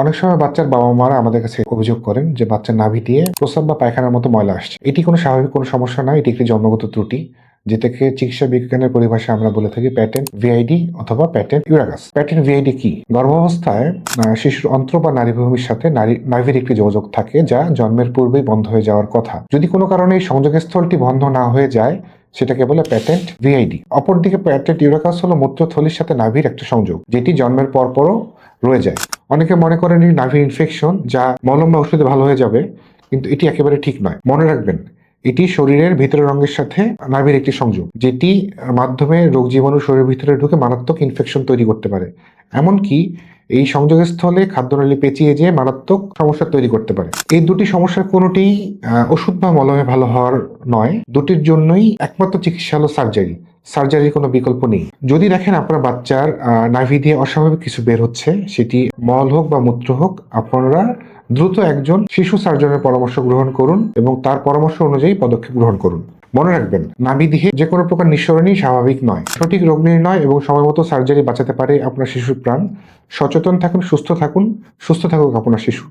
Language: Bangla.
অনেক সময় বাচ্চার বাবা মারা আমাদের কাছে অভিযোগ করেন যে বাচ্চার নাভি দিয়ে প্রস্রাব বা পায়খানার মতো ময়লা আসছে। এটি কোনো স্বাভাবিক কোনো সমস্যা নয়, এটি একটি জন্মগত ত্রুটি, যেটাকে চিকিৎসা বিজ্ঞানের পরিভাষায় আমরা বলে থাকি প্যাটেন্ট ভিআইডি অথবা প্যাটেন্ট ইউরাকাস। প্যাটেন্ট ভিআইডি কি? গর্ভাবস্থায় শিশুর অন্ত্র বা নাড়িভূমির সাথে নাভির একটি যোগাযোগ থাকে যা জন্মের পূর্বেই বন্ধ হয়ে যাওয়ার কথা। যদি কোনো কারণে এই সংযোগস্থলটি বন্ধ না হয়ে যায়, সেটাকে বলে প্যাটেন্ট ভিআইডি। অপরদিকে প্যাটেন্ট ইউরাকাস হলো মূত্রথলির সাথে নাভির একটা সংযোগ, যেটি জন্মের পরপরও রয়ে যায়। অনেকে মনে করেন এই নাভির ইনফেকশন যা মলম বা ওষুধে ভালো হয়ে যাবে, কিন্তু এটি একেবারে ঠিক নয়। মনে রাখবেন, এটি শরীরের ভিতরের অঙ্গের সাথে নাভির একটি সংযোগ, যেটি মাধ্যমে রোগ জীবাণু শরীরের ভিতরে ঢুকে মারাত্মক ইনফেকশন তৈরি করতে পারে। এমনকি এই সংযোগস্থলে খাদ্যনালী পেঁচিয়ে যেয়ে মারাত্মক সমস্যা তৈরি করতে পারে। এই দুটি সমস্যার কোনোটি ওষুধ বা মলমে ভালো হওয়ার নয়। দুটির জন্যই একমাত্র চিকিৎসা হলো সার্জারি। সার্জারির কোনো বিকল্প নেই। যদি দেখেন আপনার বাচ্চার নাভি দিয়ে অস্বাভাবিক কিছু বের হচ্ছে, সেটি মল হোক বা মূত্র হোক, আপনারা দ্রুত একজন শিশু সার্জনের পরামর্শ গ্রহণ করুন এবং তার পরামর্শ অনুযায়ী পদক্ষেপ গ্রহণ করুন। মনে রাখবেন, নাভি দিয়ে যে কোনো প্রকার নিঃসরণই স্বাভাবিক নয়। সঠিক রোগ নির্ণয় এবং সময়মতো সার্জারি বাঁচাতে পারে আপনার শিশুর প্রাণ। সচেতন থাকুন, সুস্থ থাকুন, সুস্থ থাকুক আপনার শিশু।